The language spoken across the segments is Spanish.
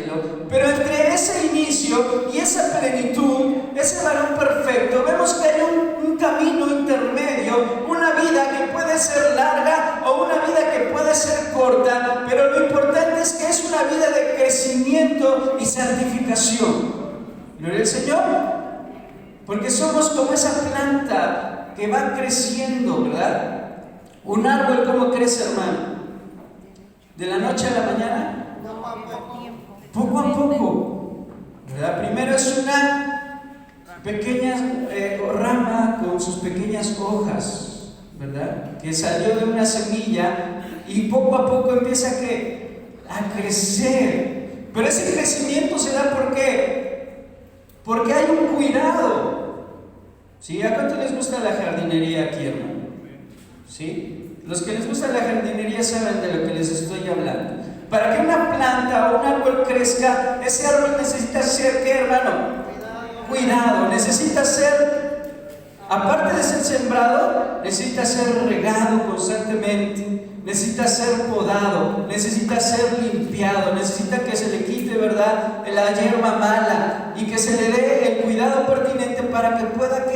tranquilo. Pero entre ese inicio y esa plenitud, ese varón perfecto, vemos que hay un camino intermedio, una vida que puede ser larga o una vida que puede ser corta, pero lo importante es que es una vida de crecimiento y santificación. Gloria al Señor, porque somos como esa planta que va creciendo, ¿verdad? Un árbol, ¿cómo crece, hermano? ¿De la noche a la mañana? Poco a poco, ¿verdad? Primero es una pequeña rama con sus pequeñas hojas, ¿verdad? Que salió de una semilla y poco a poco empieza a crecer. Pero ese crecimiento se da ¿por qué? Porque hay un cuidado. ¿Sí? ¿A cuánto les gusta la jardinería aquí, hermano? ¿Sí? Los que les gusta la jardinería saben de lo que les estoy hablando. Para que una planta o un árbol crezca, ese árbol necesita ser, ¿qué, hermano? Cuidado. Necesita ser, aparte de ser sembrado, necesita ser regado constantemente, necesita ser podado, necesita ser limpiado, necesita que se le quite, ¿verdad?, la hierba mala y que se le dé el cuidado pertinente para que pueda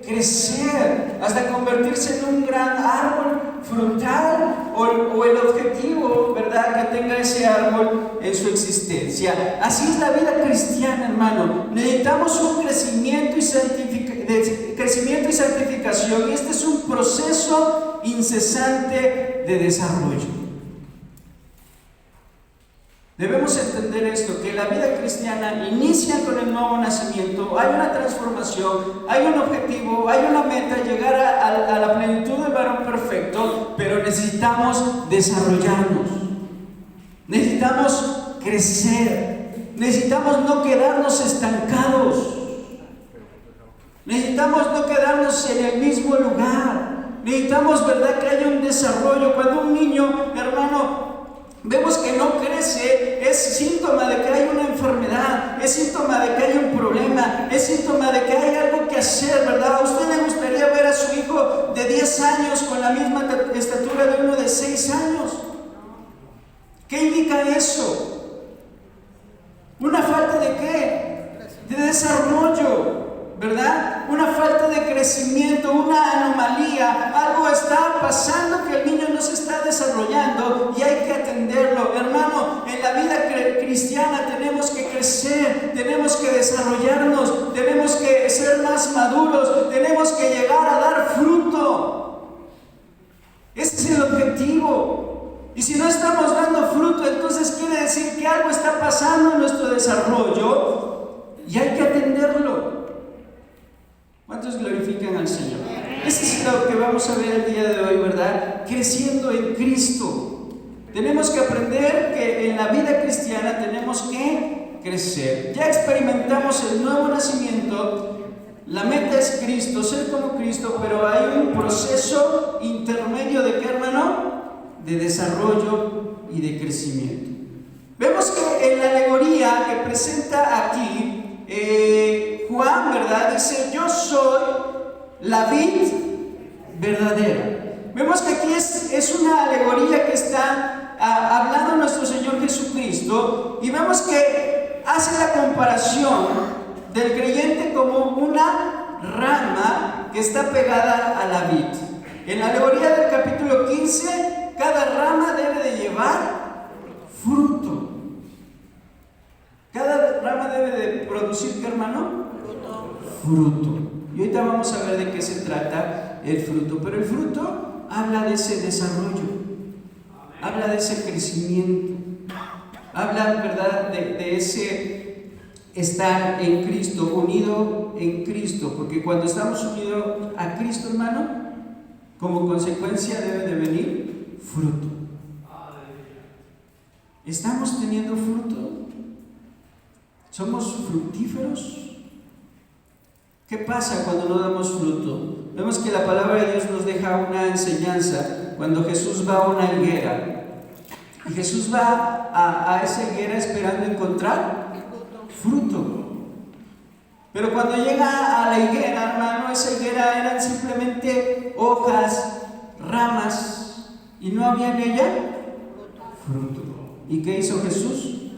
crecer hasta convertirse en un gran árbol frutal o el objetivo, ¿verdad?, que tenga ese árbol en su existencia. Así es la vida cristiana, hermano. Necesitamos un crecimiento y santificación, y este es un proceso incesante de desarrollo. Debemos entender esto, que la vida cristiana inicia con el nuevo nacimiento, hay una transformación, hay un objetivo, hay una meta, llegar a la plenitud del varón perfecto, pero necesitamos desarrollarnos, necesitamos crecer, necesitamos no quedarnos estancados, necesitamos no quedarnos en el mismo lugar, necesitamos, ¿verdad?, que haya un desarrollo. Cuando un niño, hermano, vemos que no crece, es síntoma de que hay una enfermedad, es síntoma de que hay un problema, es síntoma de que hay algo que hacer, ¿verdad? ¿A usted le gustaría ver a su hijo de 10 años con la misma estatura de uno de 6 años? ¿Qué indica eso? ¿Una falta de qué? De desarrollo, ¿verdad? Una falta de crecimiento, una anomalía, algo está pasando que el niño no se está desarrollando y hay que atenderlo. Hermano, en la vida cristiana tenemos que crecer, tenemos que desarrollarnos, tenemos que ser más maduros, tenemos que llegar a dar fruto. Ese es el objetivo. Y si no estamos dando fruto, entonces quiere decir que algo está pasando en nuestro desarrollo y hay que atenderlo. ¿Cuántos glorifican al Señor? Eso es lo que vamos a ver el día de hoy, ¿verdad? Creciendo en Cristo. Tenemos que aprender que en la vida cristiana tenemos que crecer. Ya experimentamos el nuevo nacimiento. La meta es Cristo, ser como Cristo, pero hay un proceso intermedio de ¿qué, hermano? De desarrollo y de crecimiento. Vemos que en la alegoría que presenta aquí, Juan, ¿verdad?, dice: yo soy la vid verdadera. Vemos que aquí es una alegoría que está hablando nuestro Señor Jesucristo, y vemos que hace la comparación del creyente como una rama que está pegada a la vid. En la alegoría del capítulo 15, cada rama debe de llevar fruto. Cada rama debe de producir, ¿qué, hermano? Fruto. Y ahorita vamos a ver de qué se trata el fruto. Pero el fruto habla de ese desarrollo, habla de ese crecimiento, habla, ¿verdad?, de ese estar en Cristo, unido en Cristo. Porque cuando estamos unidos a Cristo, hermano, como consecuencia debe de venir fruto. ¿Estamos teniendo fruto? ¿Somos fructíferos? ¿Qué pasa cuando no damos fruto? Vemos que la palabra de Dios nos deja una enseñanza cuando Jesús va a una higuera. Y Jesús va a esa higuera esperando encontrar fruto. Pero cuando llega a la higuera, hermano, esa higuera eran simplemente hojas, ramas, y no había en ella fruto. ¿Y qué hizo Jesús?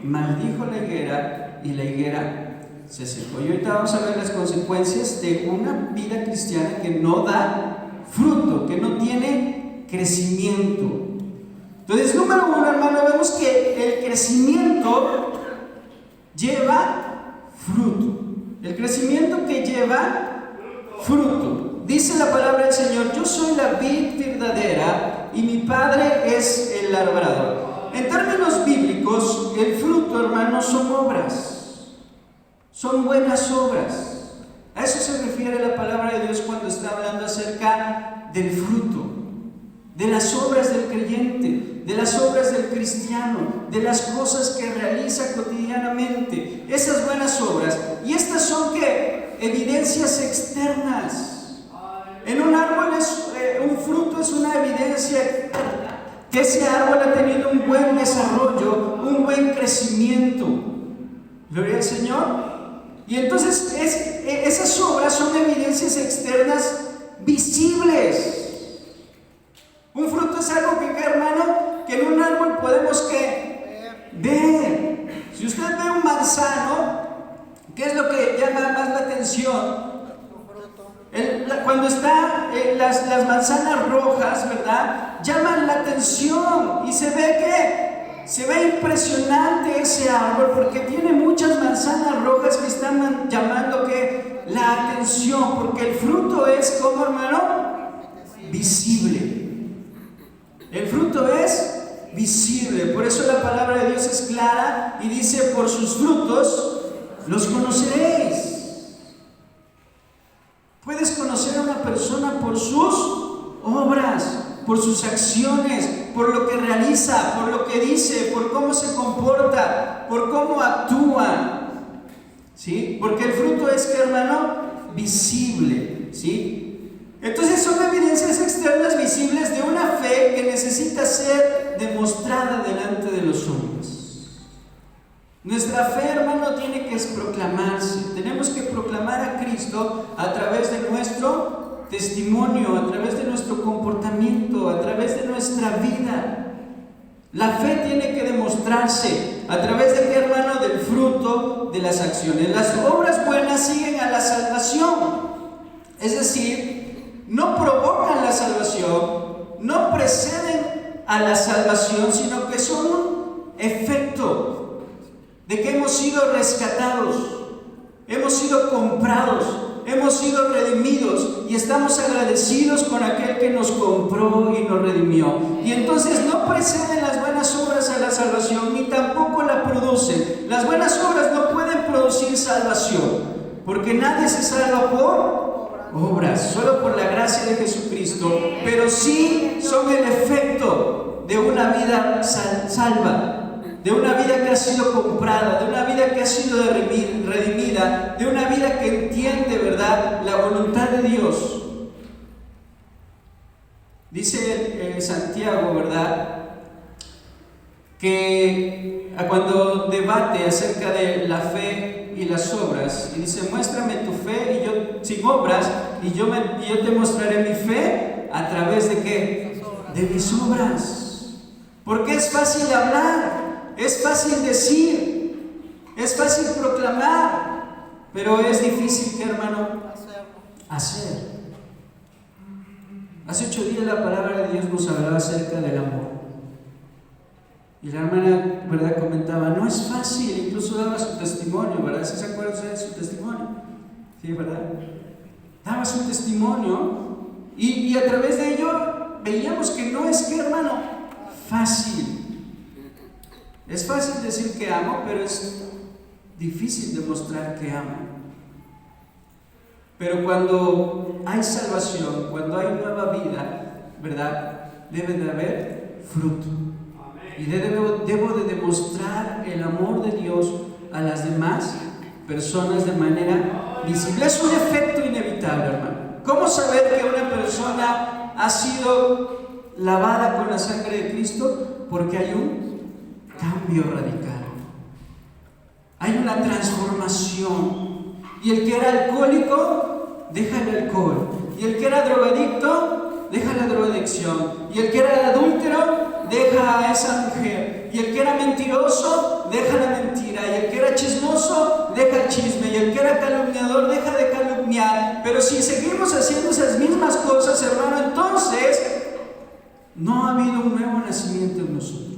maldijo la higuera y la higuera se secó. Y ahorita vamos a ver las consecuencias de una vida cristiana que no da fruto, que no tiene crecimiento. Entonces, número uno, hermano, vemos que el crecimiento lleva fruto. El crecimiento que lleva fruto. Dice la palabra del Señor: yo soy la vid verdadera y mi Padre es el labrador. En términos bíblicos, el fruto, hermano, son obras. Son buenas obras. A eso se refiere la palabra de Dios cuando está hablando acerca del fruto, de las obras del creyente, de las obras del cristiano, de las cosas que realiza cotidianamente. Esas buenas obras. Y estas son ¿qué? Evidencias externas. En un árbol un fruto es una evidencia externa que ese árbol ha tenido un buen desarrollo, un buen crecimiento. Gloria al Señor. Y entonces esas obras son evidencias externas visibles. Un fruto es algo que, hermano, que en un árbol podemos ver. Si usted ve un manzano, ¿qué es lo que llama más la atención? Cuando están las manzanas rojas, ¿verdad? Llaman la atención y se ve impresionante ese árbol porque tiene muchas manzanas rojas que están llamando la atención, porque el fruto es, ¿cómo, hermano? Visible. El fruto es visible. Por eso la palabra de Dios es clara y dice: por sus frutos los conoceréis. Puedes conocer a una persona por sus obras, por sus acciones, por lo que realiza, por lo que dice, por cómo se comporta, por cómo actúa. ¿Sí? Porque el fruto es, ¿qué, hermano? Visible. ¿Sí? Entonces son evidencias externas visibles de una fe que necesita ser demostrada delante de los hombres. Nuestra fe, hermano, tiene que proclamarse. Tenemos que proclamar a Cristo a través de nuestro testimonio, a través de nuestro comportamiento, a través de nuestra vida. La fe tiene que demostrarse a través de, ¿qué, hermano? Del fruto de las acciones. Las obras buenas siguen a la salvación. Es decir, no provocan la salvación, no preceden a la salvación, sino que son un efecto de que hemos sido rescatados, hemos sido comprados, hemos sido redimidos y estamos agradecidos con aquel que nos compró y nos redimió. Y entonces no preceden las buenas obras a la salvación, ni tampoco la producen. Las buenas obras no pueden producir salvación, porque nadie se salva por obras, solo por la gracia de Jesucristo, pero sí son el efecto de una vida salva, de una vida que ha sido comprada, de una vida que ha sido redimida, de una vida que entiende, ¿verdad?, la voluntad de Dios. Dice Santiago, ¿verdad?, que cuando debate acerca de la fe y las obras, y dice: muéstrame tu fe y yo, sin obras, y yo te mostraré mi fe a través de ¿qué? De mis obras. Porque es fácil hablar, es fácil decir, es fácil proclamar, pero es difícil, ¿qué, hermano? Hacer. Hace 8 días la palabra de Dios nos hablaba acerca del amor. Y la hermana, ¿verdad?, comentaba: no es fácil, incluso daba su testimonio, ¿verdad? ¿Sí se acuerdan ustedes de su testimonio? Sí, ¿verdad? Daba su testimonio y a través de ello veíamos que no es, ¿qué, hermano? Fácil. Es fácil decir que amo, pero es difícil demostrar que amo. Pero cuando hay salvación, cuando hay nueva vida, ¿verdad?, debe de haber fruto. Y debo de demostrar el amor de Dios a las demás personas de manera visible. Es un efecto inevitable, hermano. ¿Cómo saber que una persona ha sido lavada con la sangre de Cristo? Porque hay un cambio radical. Hay una transformación. Y el que era alcohólico, deja el alcohol. Y el que era drogadicto, deja la drogadicción. Y el que era adúltero, deja a esa mujer. Y el que era mentiroso, deja la mentira, y el que era chismoso, deja el chisme, y el que era calumniador, deja de calumniar. Pero si seguimos haciendo esas mismas cosas, hermano, entonces no ha habido un nuevo nacimiento en nosotros.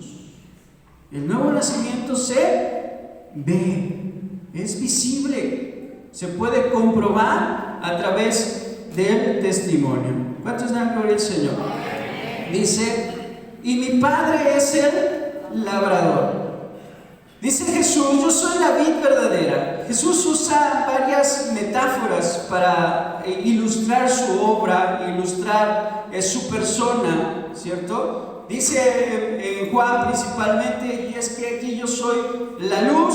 El nuevo nacimiento se ve, es visible, se puede comprobar a través del testimonio. ¿Cuántos dan gloria al Señor? Dice, y mi Padre es el labrador. Dice Jesús, yo soy la vid verdadera. Jesús usa varias metáforas para ilustrar su obra, ilustrar su persona, ¿cierto? Dice en Juan principalmente, y es que aquí yo soy la luz,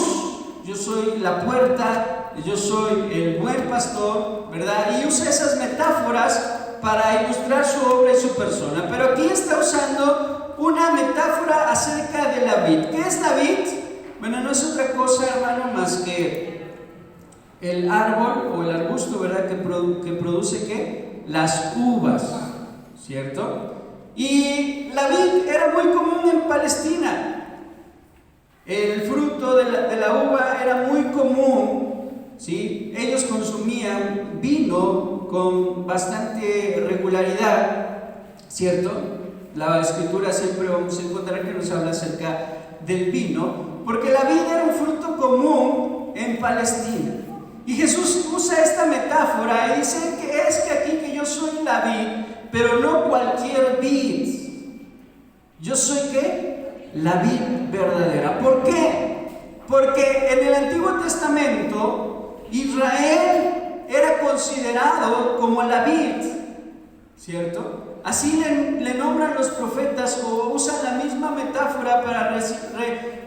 yo soy la puerta, yo soy el buen pastor, ¿verdad? Y usa esas metáforas para ilustrar su obra y su persona. Pero aquí está usando una metáfora acerca de la vid. ¿Qué es la vid? Bueno, no es otra cosa, hermano, más que el árbol o el arbusto, ¿verdad? Que produce ¿qué? Las uvas, ¿cierto? Y la vid era muy común en Palestina. El fruto de la uva era muy común, ¿sí? Ellos consumían vino con bastante regularidad, ¿cierto? La escritura siempre vamos a encontrar que nos habla acerca del vino, porque la vid era un fruto común en Palestina. Y Jesús usa esta metáfora y dice que es que aquí que yo soy la vid, pero no cualquier vid. Yo soy ¿qué? La vid verdadera. ¿Por qué? Porque en el Antiguo Testamento Israel era considerado como la vid, ¿cierto? Así le nombran los profetas o usan la misma metáfora para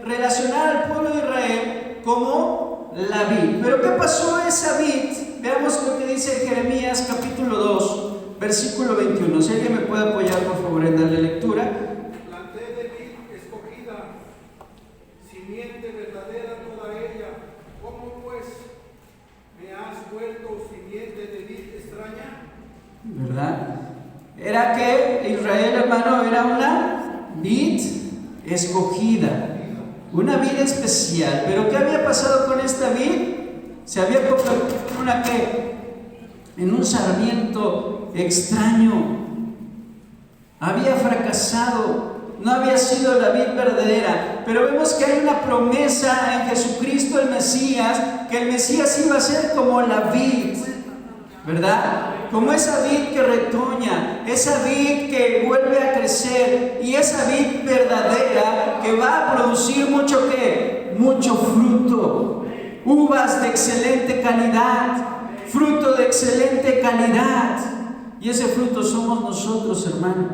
relacionar al pueblo de Israel como la vid. Pero ¿qué pasó a esa vid? Veamos lo que dice Jeremías capítulo 2, versículo 21. Si alguien me puede apoyar, por favor, en darle lectura. Planté de vid escogida, simiente verdadera toda ella. ¿Cómo pues me has vuelto simiente de vid extraña? ¿Verdad? Era que Israel, hermano, era una vid escogida, una vid especial. Pero ¿qué había pasado con esta vid? Se había convertido en una ¿qué? En un sarmiento extraño. Había fracasado, no había sido la vid verdadera. Pero vemos que hay una promesa en Jesucristo el Mesías, que el Mesías iba a ser como la vid, ¿verdad? Como esa vid que retoña, esa vid que vuelve a crecer, y esa vid verdadera que va a producir mucho ¿qué? Mucho fruto, uvas de excelente calidad, fruto de excelente calidad. Y ese fruto somos nosotros, hermano,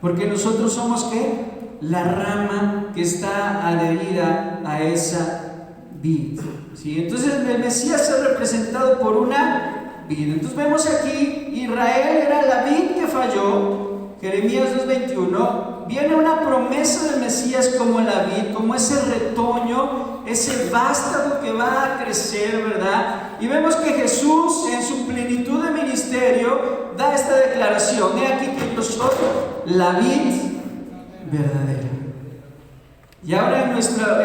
porque nosotros somos ¿qué? La rama que está adherida a esa vid, ¿sí? Entonces el Mesías es representado por una vid. Entonces vemos aquí, Israel era la vid que falló, Jeremías 2:21. Viene una promesa del Mesías como la vid, como ese retoño, ese vástago que va a crecer, ¿verdad? Y vemos que Jesús en su plenitud de ministerio da esta declaración: he aquí que yo soy la vid verdadera. Y ahora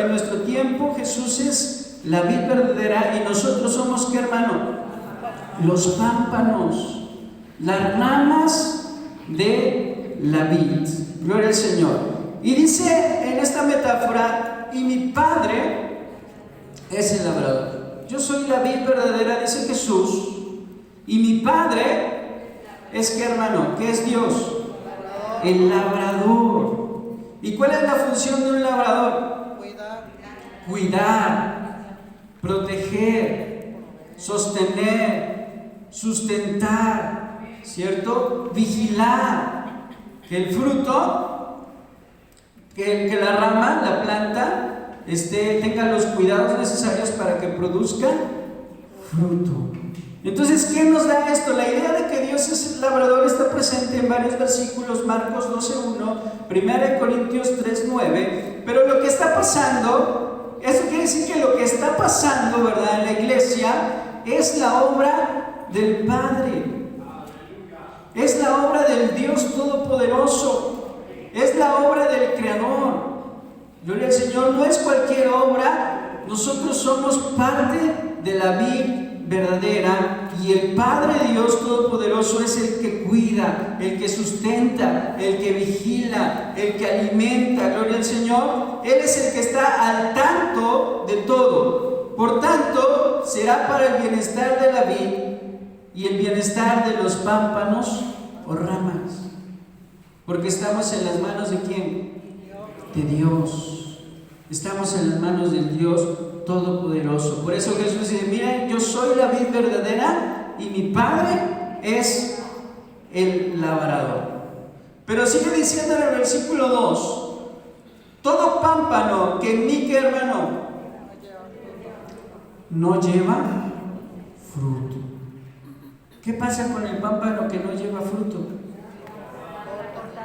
en nuestro tiempo Jesús es la vid verdadera, y nosotros somos ¿qué, hermano? Los pámpanos, las ramas de la vid. Gloria al Señor. Y dice en esta metáfora, y mi Padre es el labrador. Yo soy la vid verdadera, dice Jesús, y mi Padre es ¿qué, hermano? ¿Qué es Dios? El labrador. ¿Y cuál es la función de un labrador? Cuidar, proteger, sostener, sustentar, ¿cierto? Vigilar que el fruto, que la rama, la planta, tenga los cuidados necesarios para que produzca fruto. Entonces, ¿qué nos da esto? La idea de que Dios es el labrador está presente en varios versículos: Marcos 12:1, 1 Corintios 3:9. Pero lo que está pasando, eso quiere decir que lo que está pasando, ¿verdad?, en la iglesia es la obra del Padre, es la obra del Dios Todopoderoso, es la obra del Creador. Gloria al Señor, no es cualquier obra. Nosotros somos parte de la vid verdadera, y el Padre Dios Todopoderoso es el que cuida, el que sustenta, el que vigila, el que alimenta. Gloria al Señor. Él es el que está al tanto de todo. Por tanto, será para el bienestar de la vid y el bienestar de los pámpanos o ramas, porque estamos en las manos ¿de quién? De Dios. Estamos en las manos del Dios Todopoderoso. Por eso Jesús dice: miren, yo soy la vid verdadera y mi Padre es el labrador. Pero sigue diciendo en el versículo 2: todo pámpano que en mí, ¿qué, hermano? No lleva fruto. ¿Qué pasa con el pámpano que no lleva fruto?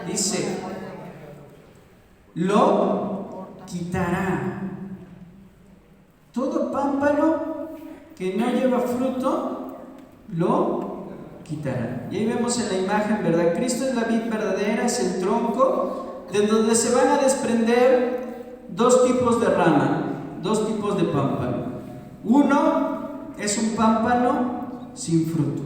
Dice: lo quitará. Todo pámpano que no lleva fruto, lo quitará. Y ahí vemos en la imagen, ¿verdad? Cristo es la vid verdadera, es el tronco, de donde se van a desprender dos tipos de rama, dos tipos de pámpano. Uno es un pámpano sin fruto.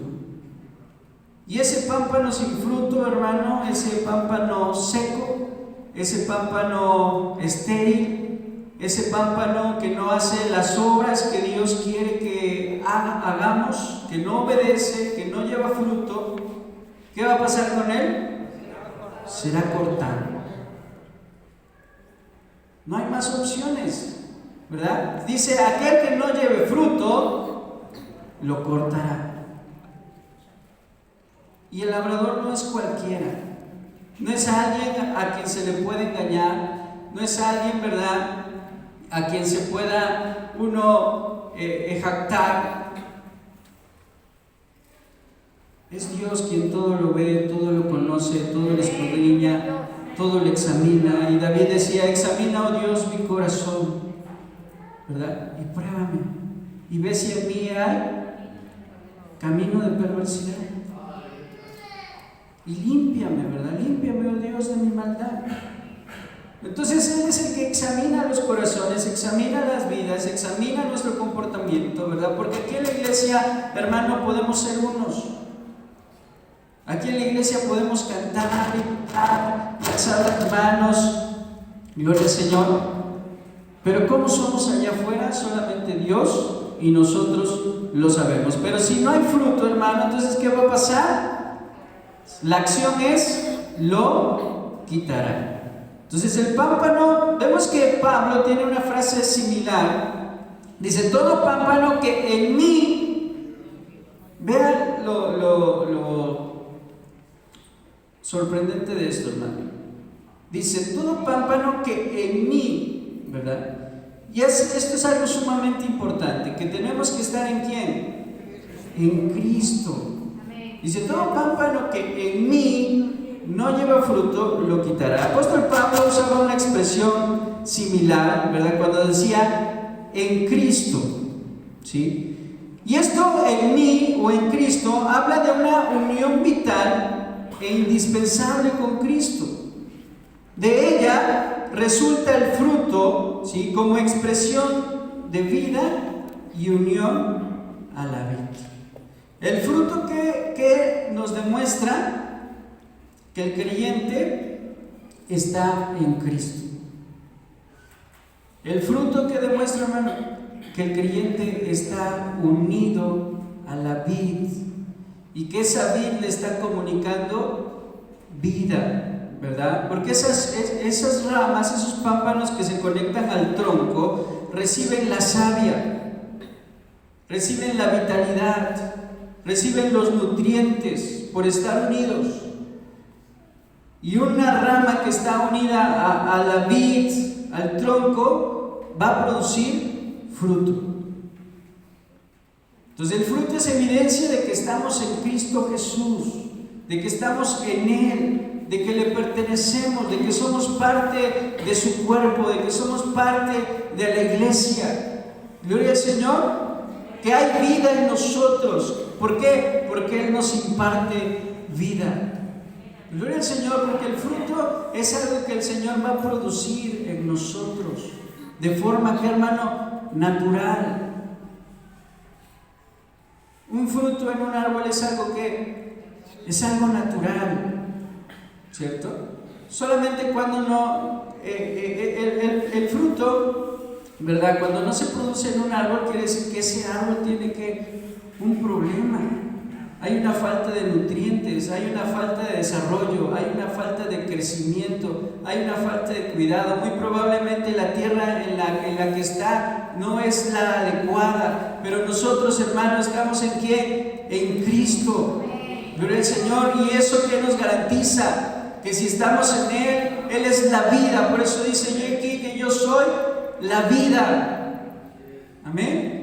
Y ese pámpano sin fruto, hermano, ese pámpano seco, ese pámpano estéril, ese pámpano que no hace las obras que Dios quiere que hagamos, que no obedece, que no lleva fruto, ¿qué va a pasar con él? Será cortado. No hay más opciones, ¿verdad? Dice: aquel que no lleve fruto, lo cortará. Y el labrador no es cualquiera, no es alguien a quien se le puede engañar, no es alguien, ¿verdad?, a quien se pueda uno jactar. Es Dios quien todo lo ve, todo lo conoce, todo lo escudriña, todo lo examina. Y David decía: examina, oh Dios, mi corazón, ¿verdad? Y pruébame, y ve si en mí hay camino de perversidad. Y límpiame, ¿verdad? Límpiame, oh Dios, de mi maldad. Entonces Él es el que examina los corazones, examina las vidas, examina nuestro comportamiento, ¿verdad? Porque aquí en la iglesia, hermano, podemos ser unos. Aquí en la iglesia podemos cantar, gritar, alzar las manos, gloria al Señor. Pero ¿cómo somos allá afuera? Solamente Dios y nosotros lo sabemos. Pero si no hay fruto, hermano, entonces ¿qué va a pasar? La acción es: lo quitará. Entonces el pámpano, vemos que Pablo tiene una frase similar. Dice: todo pámpano que en mí, vean lo sorprendente de esto, hermano. Dice: todo pámpano que en mí, ¿verdad? Y esto es algo sumamente importante, que tenemos que estar ¿en quién? En Cristo. Dice: todo pámpano que en mí no lleva fruto, lo quitará. El apóstol Pablo usaba una expresión similar, ¿verdad?, cuando decía en Cristo, ¿sí? Y esto en mí o en Cristo habla de una unión vital e indispensable con Cristo. De ella resulta el fruto, ¿sí?, como expresión de vida y unión a la vida. El fruto que nos demuestra que el creyente está en Cristo. El fruto que demuestra, hermano, que el creyente está unido a la vid y que esa vid le está comunicando vida, ¿verdad? Porque esas ramas, esos pámpanos que se conectan al tronco, reciben la savia, reciben la vitalidad, reciben los nutrientes por estar unidos. Y una rama que está unida a la vid, al tronco, va a producir fruto. Entonces el fruto es evidencia de que estamos en Cristo Jesús, de que estamos en Él, de que le pertenecemos, de que somos parte de su cuerpo, de que somos parte de la iglesia. Gloria al Señor, que hay vida en nosotros. ¿Por qué? Porque Él nos imparte vida. Gloria al Señor, porque el fruto es algo que el Señor va a producir en en nosotros, de forma que, hermano, natural. Un fruto en un árbol es algo que es algo natural, ¿cierto? Solamente cuando no, el fruto, ¿verdad? Cuando no se produce en un árbol, quiere decir que ese árbol tiene un problema. Hay una falta de nutrientes, hay una falta de desarrollo, hay una falta de crecimiento, hay una falta de cuidado. Muy probablemente la tierra en la que está no es la adecuada, pero nosotros, hermanos, estamos ¿en quién? En Cristo. Gloria al Señor. ¿Y eso qué nos garantiza? Que si estamos en Él es la vida. Por eso dice yo aquí que yo soy la vida. Amén.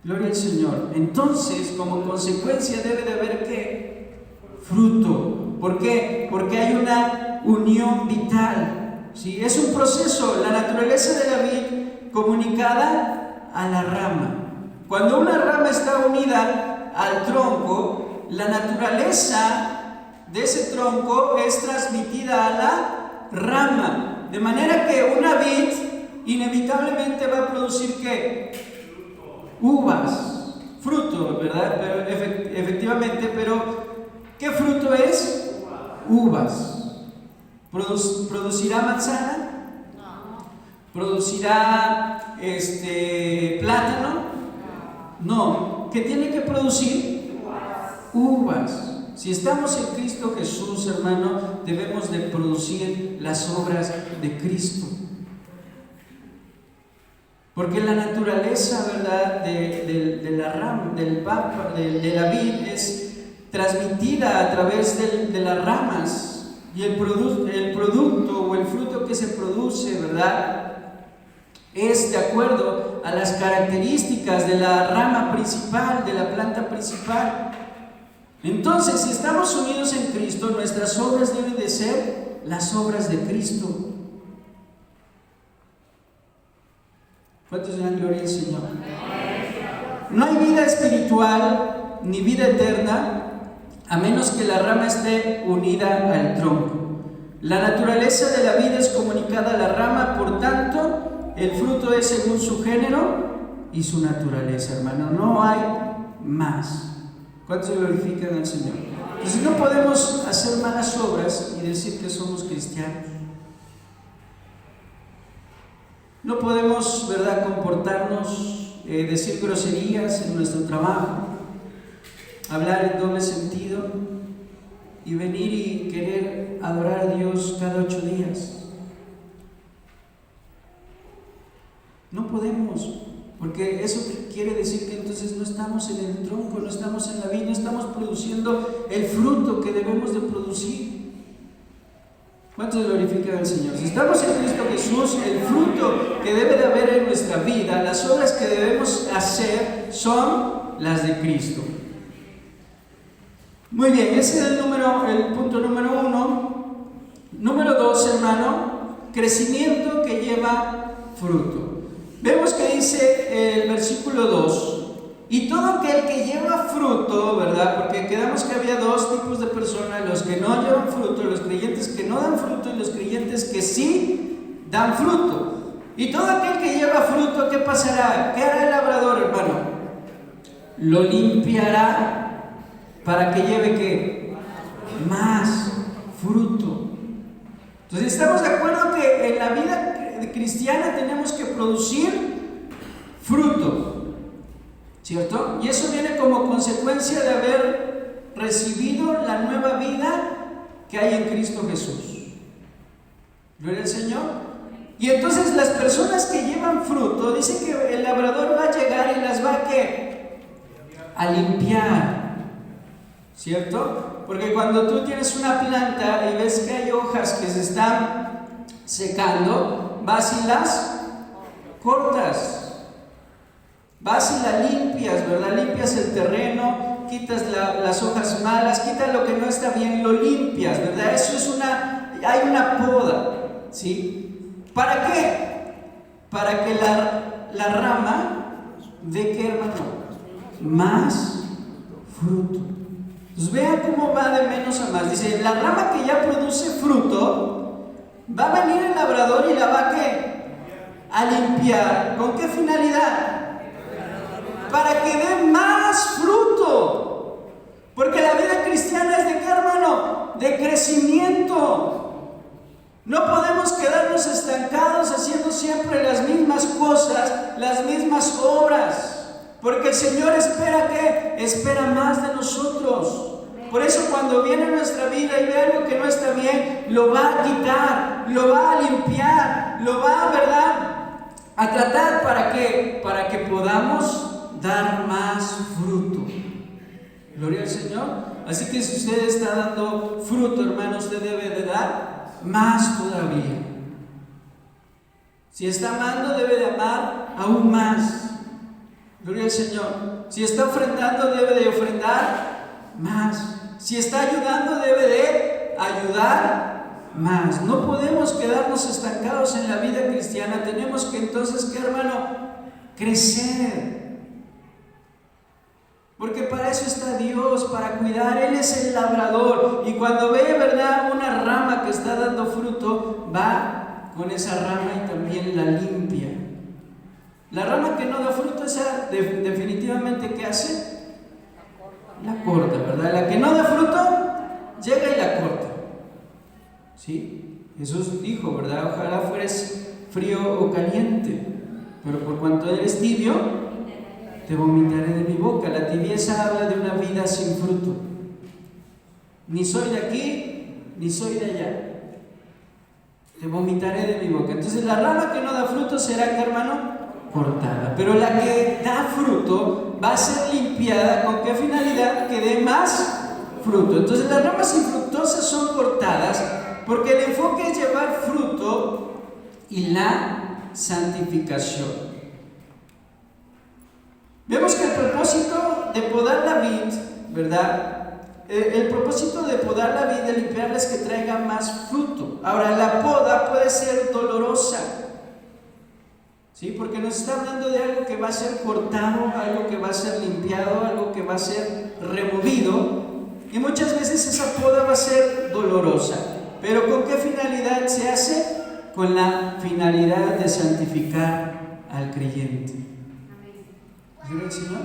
Gloria al Señor. Entonces, como consecuencia debe de haber ¿qué? Fruto. ¿Por qué? Porque hay una unión vital, ¿sí? Es un proceso, la naturaleza de la vid comunicada a la rama. Cuando una rama está unida al tronco, la naturaleza de ese tronco es transmitida a la rama. De manera que una vid inevitablemente va a producir ¿qué? Uvas, fruto, ¿verdad? Pero efectivamente, pero ¿qué fruto es? Uvas. ¿Producirá manzana? ¿Producirá plátano? No. ¿Qué tiene que producir? Uvas. Si estamos en Cristo Jesús, hermano, debemos de producir las obras de Cristo. Porque la naturaleza, ¿verdad?, de la rama, de la vid es transmitida a través de las ramas, y el producto o el fruto que se produce, ¿verdad?, es de acuerdo a las características de la rama principal, de la planta principal. Entonces, si estamos unidos en Cristo, nuestras obras deben de ser las obras de Cristo. ¿Cuántos dan gloria al Señor? No hay vida espiritual ni vida eterna a menos que la rama esté unida al tronco. La naturaleza de la vida es comunicada a la rama, por tanto, el fruto es según su género y su naturaleza, hermano. No hay más. ¿Cuántos glorifican al Señor? Entonces no podemos hacer malas obras y decir que somos cristianos. No podemos, ¿verdad?, comportarnos, decir groserías en nuestro trabajo, hablar en doble sentido y venir y querer adorar a Dios cada 8 días. No podemos, porque eso quiere decir que entonces no estamos en el tronco, no estamos en la vid, no estamos produciendo el fruto que debemos de producir. ¿Cuántos glorifican al Señor? Si estamos en Cristo Jesús, el fruto que debe de haber en nuestra vida, las obras que debemos hacer son las de Cristo. Muy bien, ese es el punto número 1. Número 2, hermano, crecimiento que lleva fruto. Vemos que dice el versículo 2, y todo aquel que lleva fruto, ¿verdad? Porque quedamos que había 2 tipos de personas: los que no llevan fruto, los creyentes que no dan fruto, y los creyentes que sí dan fruto. Y todo aquel que lleva fruto, ¿qué pasará? ¿Qué hará el labrador, hermano? Lo limpiará para que lleve ¿qué? Más fruto. Entonces estamos de acuerdo que en la vida cristiana tenemos que producir fruto, ¿cierto? Y eso viene como consecuencia de haber recibido la nueva vida que hay en Cristo Jesús. Gloria al Señor. Y entonces las personas que llevan fruto, dice que el labrador va a llegar y las va a ¿qué? A limpiar, ¿cierto? Porque cuando tú tienes una planta y ves que hay hojas que se están secando, vas y las cortas. Vas y la limpias, ¿verdad? Limpias el terreno, quitas las hojas malas, quitas lo que no está bien, lo limpias, ¿verdad? Eso es hay una poda, ¿sí? ¿Para qué? Para que la rama dé ¿qué, hermano? Más fruto. Entonces vean cómo va de menos a más. Dice, la rama que ya produce fruto Va a venir el labrador y la va a limpiar. ¿Con qué finalidad? Para que dé más fruto. Porque la vida cristiana es de qué, hermano? De crecimiento. No podemos quedarnos estancados haciendo siempre las mismas cosas, las mismas obras. Porque el Señor espera ¿qué? Espera más de nosotros. Por eso cuando viene a nuestra vida y ve algo que no está bien, lo va a quitar, lo va a limpiar, lo va, ¿verdad?, a tratar. ¿Para qué? Para que podamos dar más fruto. Gloria al Señor. Así que si usted está dando fruto, hermano, usted debe de dar más todavía. Si está amando, debe de amar aún más. Gloria al Señor. Si está ofrendando, debe de ofrendar más. Si está ayudando, debe de ayudar más. No podemos quedarnos estancados en la vida cristiana. Tenemos que entonces, ¿qué, hermano? Crecer. Porque para eso está Dios, para cuidar. Él es el labrador. Y cuando ve, ¿verdad?, una rama que está dando fruto, va con esa rama y también la limpia. La rama que no da fruto, esa definitivamente, ¿qué hace? La corta, ¿verdad? La que no da fruto, llega y la corta. ¿Sí? Jesús dijo, ¿verdad? Ojalá fueres frío o caliente, pero por cuanto eres tibio, te vomitaré de mi boca. La tibieza habla de una vida sin fruto. Ni soy de aquí, ni soy de allá. Te vomitaré de mi boca. Entonces la rama que no da fruto será, ¿qué, hermano? Cortada. Pero la que da fruto va a ser limpiada. ¿Con qué finalidad? Que dé más fruto. Entonces las ramas infructuosas son cortadas porque el enfoque es llevar fruto y la santificación. Vemos que el propósito de podar la vid, ¿verdad? El propósito de podar la vid, de limpiarla, es que traiga más fruto. Ahora, la poda puede ser dolorosa, ¿sí? Porque nos está hablando de algo que va a ser cortado, algo que va a ser limpiado, algo que va a ser removido. Y muchas veces esa poda va a ser dolorosa. ¿Pero con qué finalidad se hace? Con la finalidad de santificar al creyente. ¿Sí el Señor?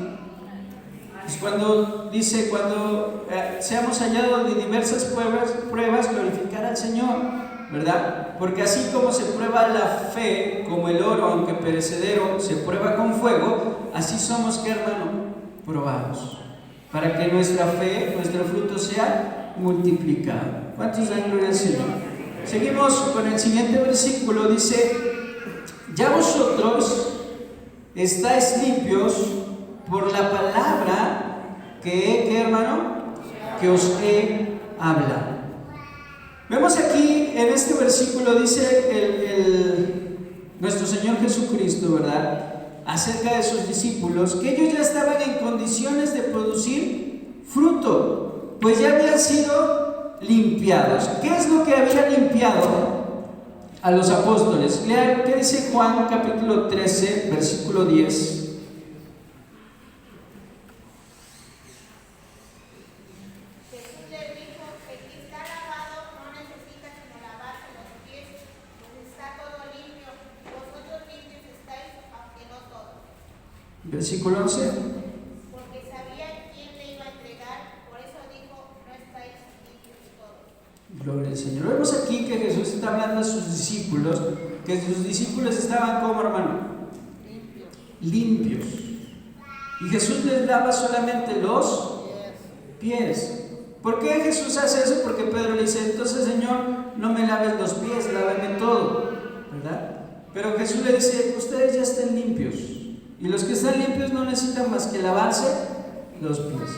Pues cuando dice, cuando seamos hallados de diversas pruebas, glorificar al Señor, ¿verdad? Porque así como se prueba la fe, como el oro, aunque perecedero, se prueba con fuego, así somos, ¿qué, hermano? Probados. Para que nuestra fe, nuestro fruto sea multiplicado. ¿Cuántos dan gloria al Señor? Seguimos con el siguiente versículo. Dice: ya vosotros estáis limpios por la palabra ¿qué, hermano? Que os he hablado. Vemos aquí en este versículo, dice nuestro Señor Jesucristo, ¿verdad?, acerca de sus discípulos, que ellos ya estaban en condiciones de producir fruto, pues ya habían sido limpiados. ¿Qué es lo que había limpiado a los apóstoles? Lean qué dice Juan capítulo 13, versículo 10. Versículo 11. Porque sabía quién le iba a entregar, por eso dijo: no estáis limpios todos. Gloria al Señor. Vemos aquí que Jesús está hablando a sus discípulos, que sus discípulos estaban como, hermano, limpios. Y Jesús les lava solamente los pies. ¿Por qué Jesús hace eso? Porque Pedro le dice: entonces, Señor, no me laves los pies, lávame todo, ¿verdad? Pero Jesús le dice: ustedes ya están limpios. Y los que están limpios no necesitan más que lavarse los pies.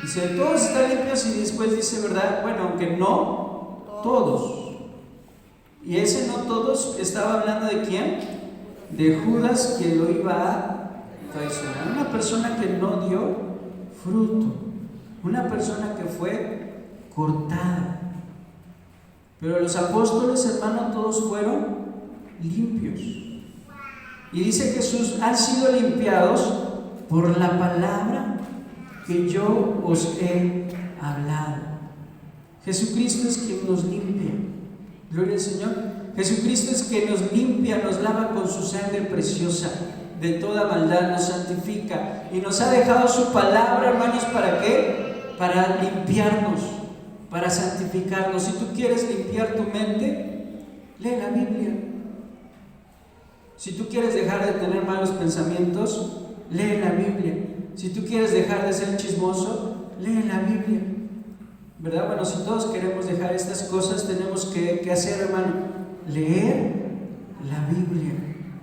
Dice: todos están limpios, y después dice, ¿verdad? Bueno, aunque no todos. Y ese no todos estaba hablando ¿de quién? De Judas, que lo iba a traicionar. Una persona que no dio fruto. Una persona que fue cortada. Pero los apóstoles, hermano, todos fueron limpios. Y dice Jesús: han sido limpiados por la palabra que yo os he hablado. Jesucristo es quien nos limpia. Gloria al Señor. Jesucristo es que nos limpia, nos lava con su sangre preciosa de toda maldad, nos santifica y nos ha dejado su palabra, hermanos, ¿para qué? Para limpiarnos, para santificarnos. Si tú quieres limpiar tu mente, lee la Biblia. Si tú quieres dejar de tener malos pensamientos, lee la Biblia. Si tú quieres dejar de ser chismoso, lee la Biblia. ¿Verdad? Bueno, si todos queremos dejar estas cosas, tenemos que hacer, hermano, leer la Biblia.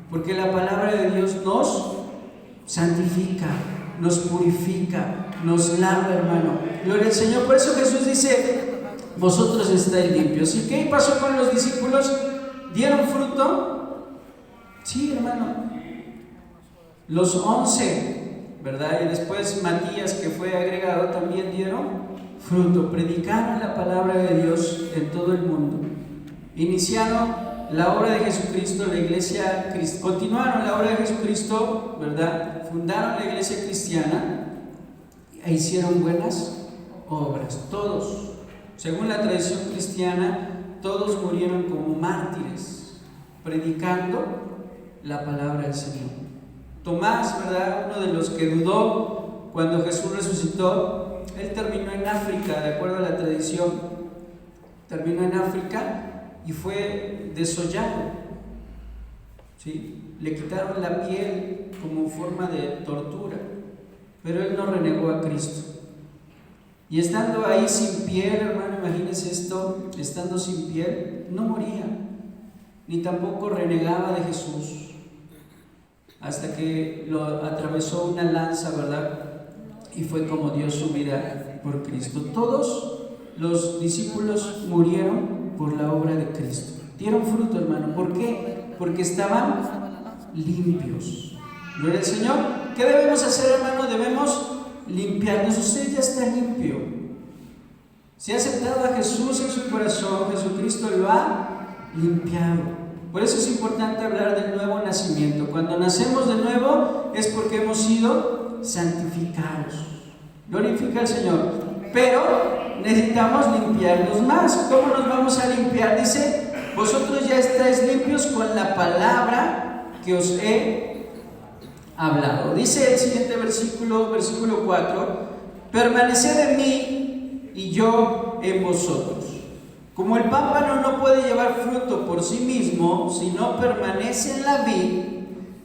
Porque la palabra de Dios nos santifica, nos purifica, nos lava, hermano. Gloria al Señor. Por eso Jesús dice, vosotros estáis limpios. ¿Y qué pasó con los discípulos? ¿Dieron fruto? Sí, hermano. Los 11, ¿verdad? Y después Matías, que fue agregado, también dieron fruto. Predicaron la palabra de Dios en todo el mundo. Iniciaron la obra de Jesucristo, la iglesia, continuaron la obra de Jesucristo, ¿verdad? Fundaron la iglesia cristiana e hicieron buenas obras. Todos, según la tradición cristiana, todos murieron como mártires, predicando la palabra del Señor. Tomás, ¿verdad? Uno de los que dudó cuando Jesús resucitó, él terminó en África, de acuerdo a la tradición, terminó en África y fue desollado, ¿sí? Le quitaron la piel como forma de tortura, pero él no renegó a Cristo. Y estando ahí sin piel, hermano, imagínense esto, estando sin piel, no moría, ni tampoco renegaba de Jesús, hasta que lo atravesó una lanza, ¿verdad? Y fue como dio su vida por Cristo. Todos los discípulos murieron por la obra de Cristo. Dieron fruto, hermano. ¿Por qué? Porque estaban limpios. Gloria al Señor. ¿Qué debemos hacer, hermano? Debemos limpiarnos. Usted ya está limpio. Si ha aceptado a Jesús en su corazón, Jesucristo lo ha limpiado. Por eso es importante hablar del nuevo nacimiento. Cuando nacemos de nuevo es porque hemos sido santificados. Glorifica al Señor. Pero necesitamos limpiarnos más. ¿Cómo nos vamos a limpiar? Dice, vosotros ya estáis limpios con la palabra que os he hablado. Dice el siguiente versículo 4, permaneced en mí y yo en vosotros. Como el pámpano no puede llevar fruto por sí mismo si no permanece en la vid,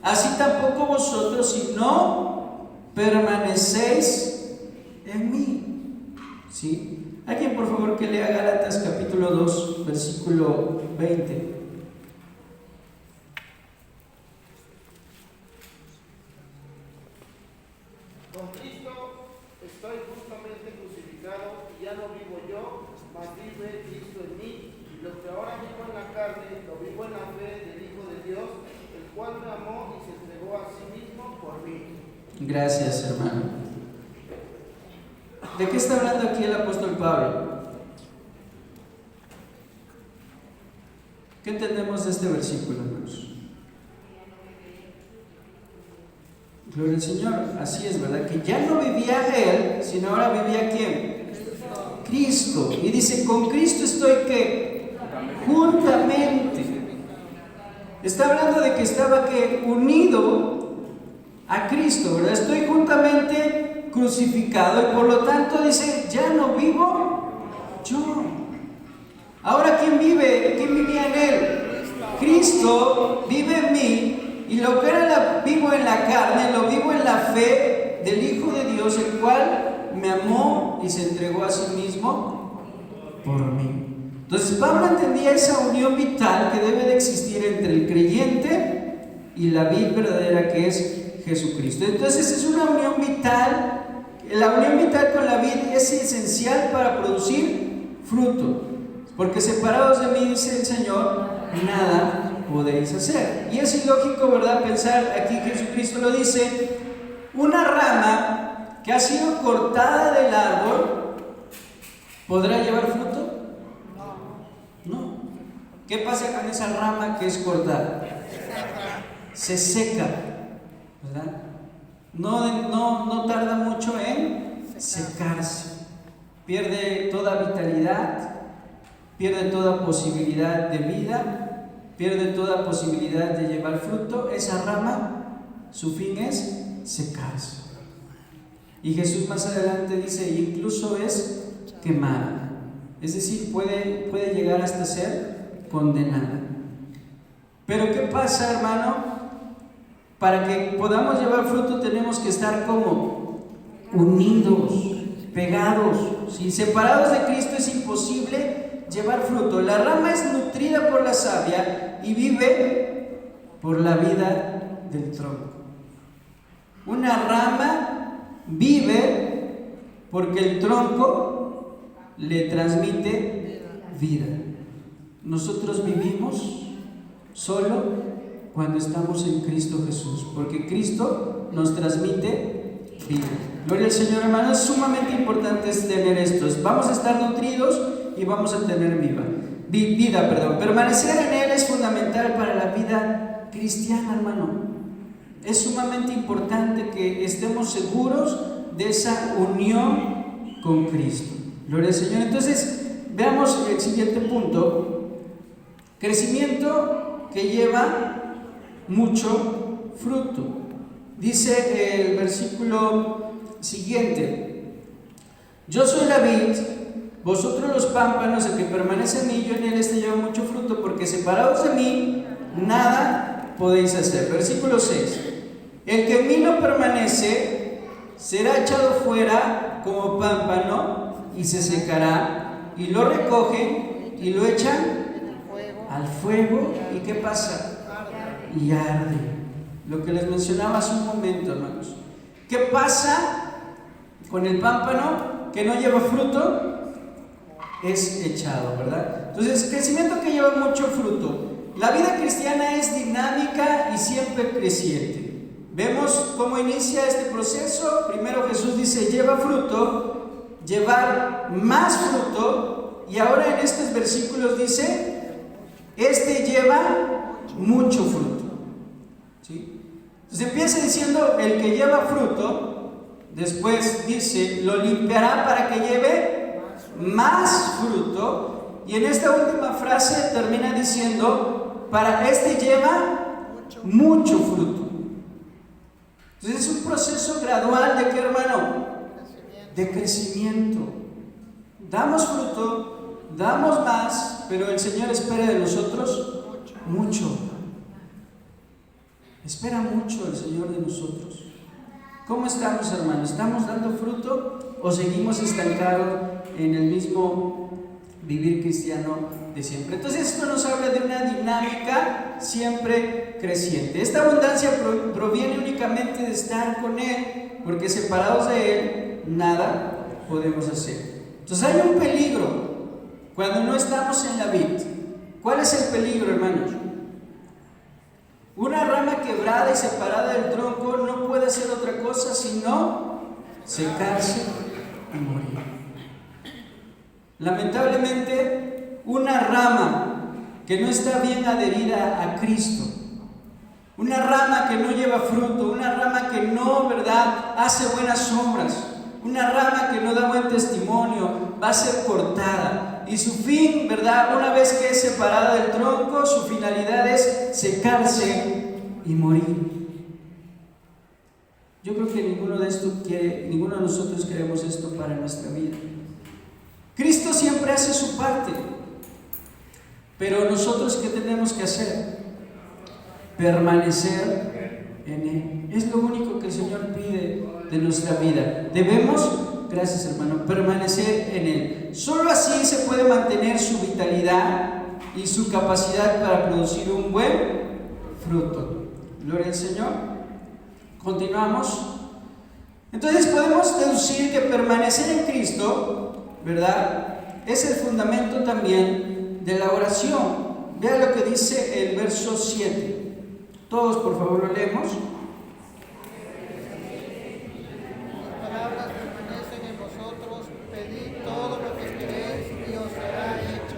así tampoco vosotros si no permanecéis en mí. ¿Sí? Alguien, por favor, que lea Gálatas capítulo 2, versículo 20. Con Cristo estoy justamente crucificado y ya no vivo yo, mas vive Cristo en mí. Y lo que ahora vivo en la carne, lo vivo en la fe del Hijo de Dios, el cual me amó y se entregó a sí mismo por mí. Gracias, hermano. ¿De qué está hablando aquí el apóstol Pablo? ¿Qué entendemos de este versículo, hermanos? Gloria al Señor. Así es, ¿verdad? Que ya no vivía él, sino ahora vivía ¿quién? Cristo. Y dice, con Cristo estoy ¿qué? Juntamente. Está hablando de que estaba ¿qué? Unido a Cristo, ¿verdad? Estoy juntamente crucificado y por lo tanto dice, ya no vivo yo. Ahora ¿quién vive? ¿Quién vivía en él? Cristo vive en mí y lo que era vivo en la carne, lo vivo en la fe del Hijo de Dios, el cual me amó y se entregó a sí mismo por mí. Entonces Pablo entendía esa unión vital que debe de existir entre el creyente y la vid verdadera que es Jesucristo. Entonces es una unión vital. La unión vital con la vid es esencial para producir fruto, porque separados de mí, dice el Señor, nada podéis hacer. Y es ilógico, ¿verdad?, pensar, aquí Jesucristo lo dice, una rama que ha sido cortada del árbol, ¿podrá llevar fruto? No. ¿Qué pasa con esa rama que es cortada? Se seca, ¿verdad? No tarda mucho en secarse. Pierde toda vitalidad, pierde toda posibilidad de vida pierde toda posibilidad de llevar fruto, esa rama, su fin es secarse. Y Jesús más adelante dice, incluso es quemada. Es decir, puede llegar hasta ser condenada. Pero ¿qué pasa, hermano? Para que podamos llevar fruto tenemos que estar como unidos, pegados. Si separados de Cristo es imposible llevar fruto. La rama es nutrida por la savia y vive por la vida del tronco. Una rama vive porque el tronco le transmite vida. Nosotros vivimos solo cuando estamos en Cristo Jesús, porque Cristo nos transmite vida. Gloria al Señor, hermanos. Es sumamente importante tener esto. Vamos a estar nutridos y vamos a tener vida. Permanecer en Él es fundamental para la vida cristiana, hermano. Es sumamente importante que estemos seguros de esa unión con Cristo. Gloria al Señor. Entonces, veamos el siguiente punto. Crecimiento que lleva mucho fruto. Dice el versículo siguiente: yo soy la vid, vosotros los pámpanos, el que permanece en mí, yo en él, este lleva mucho fruto, porque separados de mí, nada podéis hacer. Versículo 6: el que en mí no permanece, será echado fuera como pámpano, y se secará, y lo recogen, y lo echan al fuego, ¿y qué pasa? Y arde. Lo que les mencionaba hace un momento, hermanos. ¿Qué pasa con el pámpano que no lleva fruto? Es echado, ¿verdad? Entonces, crecimiento que lleva mucho fruto. La vida cristiana es dinámica y siempre creciente. Vemos cómo inicia este proceso. Primero Jesús dice, lleva fruto, llevar más fruto, y ahora en estos versículos dice, este lleva mucho fruto. ¿Sí? Entonces empieza diciendo el que lleva fruto, después dice, lo limpiará para que lleve más fruto, y en esta última frase termina diciendo, para este lleva mucho fruto. Entonces es un proceso gradual de ¿qué, hermano? De crecimiento. Damos fruto, damos más, pero el Señor espera de nosotros mucho. Espera mucho el Señor de nosotros. ¿Cómo estamos, hermanos? ¿Estamos dando fruto o seguimos estancados en el mismo vivir cristiano de siempre? Entonces esto nos habla de una dinámica siempre creciente. Esta abundancia proviene únicamente de estar con Él, porque separados de Él nada podemos hacer. Entonces hay un peligro cuando no estamos en la vid. ¿Cuál es el peligro, hermanos? Una rama quebrada y separada del tronco no puede hacer otra cosa sino secarse y morir. Lamentablemente, una rama que no está bien adherida a Cristo, una rama que no lleva fruto, una rama que no, ¿verdad?, hace buenas sombras, una rama que no da buen testimonio, va a ser cortada. Y su fin, ¿verdad?, una vez que es separada del tronco, su finalidad es secarse y morir. Yo creo que ninguno de nosotros queremos esto para nuestra vida. Cristo siempre hace su parte, pero nosotros ¿qué tenemos que hacer? Permanecer en Él. Es lo único que el Señor pide de nuestra vida. Debemos, gracias hermano, permanecer en Él. Solo así se puede mantener su vitalidad y su capacidad para producir un buen fruto. Gloria al Señor. Continuamos. Entonces podemos deducir que permanecer en Cristo, ¿verdad?, es el fundamento también de la oración. Vea lo que dice el verso 7. Todos por favor lo leemos. Las palabras permanecen en vosotros, pedid todo lo que queréis y os será hecho.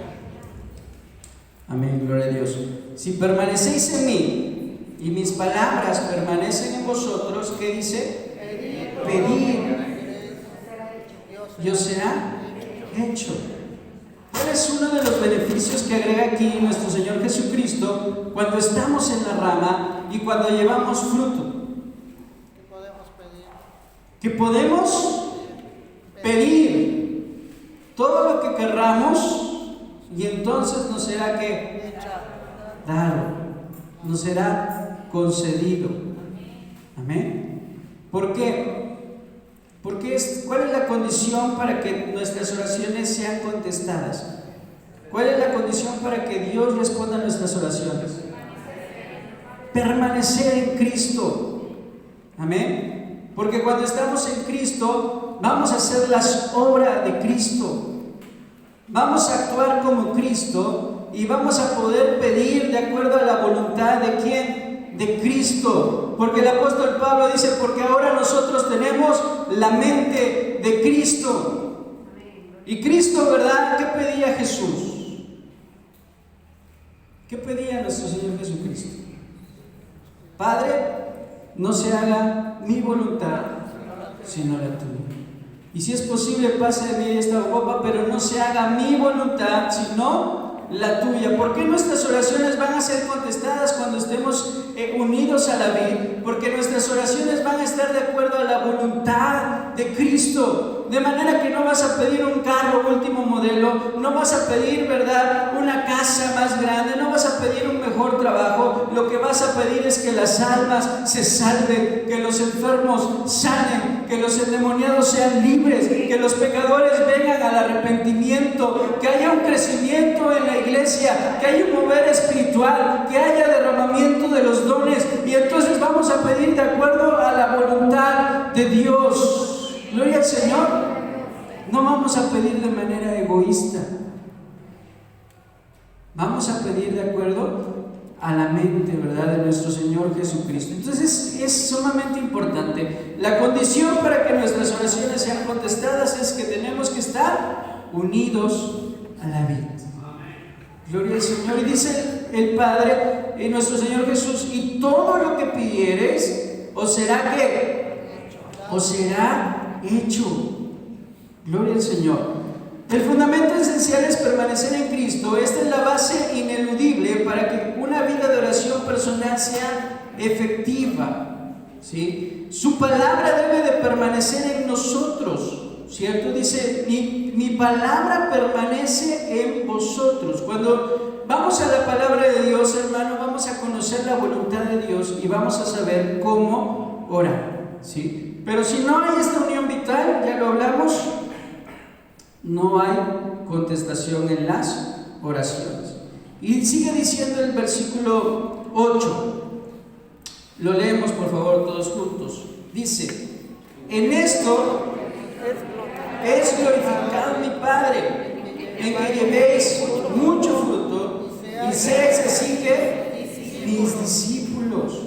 Amén, gloria a Dios. Si permanecéis en mí y mis palabras permanecen en vosotros, ¿qué dice? Pedid y os será hecho. ¿cuál es uno de los beneficios que agrega aquí nuestro Señor Jesucristo cuando estamos en la rama y cuando llevamos fruto? ¿Qué podemos pedir? Que podemos pedir todo lo que querramos y entonces nos será que dado, nos será concedido. Amén. ¿Por qué? ¿Cuál es la condición para que nuestras oraciones sean contestadas? ¿Cuál es la condición para que Dios responda a nuestras oraciones? Permanecer en Cristo. Amén. Porque cuando estamos en Cristo, vamos a hacer las obras de Cristo. Vamos a actuar como Cristo y vamos a poder pedir de acuerdo a la voluntad de ¿quién? De Cristo. Porque el apóstol Pablo dice, porque ahora nosotros tenemos la mente de Cristo. Y Cristo, ¿verdad? ¿Qué pedía Jesús? ¿Qué pedía nuestro Señor Jesucristo? Padre, no se haga mi voluntad, sino la tuya. Y si es posible, pase de mí esta copa, pero no se haga mi voluntad, sino la tuya. ¿Por qué nuestras oraciones van a ser contestadas cuando estemos unidos a la vid? Porque nuestras oraciones van a estar de acuerdo a la voluntad de Cristo. De manera que no vas a pedir un carro último modelo, no vas a pedir, ¿verdad?, una casa más grande, no vas a pedir un mejor trabajo. Lo que vas a pedir es que las almas se salven, que los enfermos sanen, que los endemoniados sean libres, que los pecadores vengan al arrepentimiento, que haya un crecimiento en la iglesia, que haya un mover espiritual, que haya derramamiento de los dones. Y entonces vamos a pedir de acuerdo a la voluntad de Dios. Gloria al Señor. No vamos a pedir de manera egoísta. Vamos a pedir de acuerdo a la mente, ¿verdad?, de nuestro Señor Jesucristo. Entonces es sumamente importante. La condición para que nuestras oraciones sean contestadas es que tenemos que estar unidos a la vid. Gloria al Señor. Y dice el Padre y nuestro Señor Jesús, y todo lo que pidieres, ¿os será qué? ¿Os será hecho? Gloria al Señor. El fundamento esencial es permanecer en Cristo. Esta es la base ineludible para que una vida de oración personal sea efectiva, ¿sí? Su palabra debe de permanecer en nosotros, ¿cierto? Dice, mi palabra permanece en vosotros. Cuando vamos a la palabra de Dios, hermano, vamos a conocer la voluntad de Dios y vamos a saber cómo orar, ¿sí? Pero si no hay esta unión vital, ya lo hablamos, no hay contestación en las oraciones. Y sigue diciendo el versículo 8. Lo leemos por favor todos juntos. Dice, en esto es glorificado mi Padre, en que llevéis mucho fruto y seáis así que mis discípulos.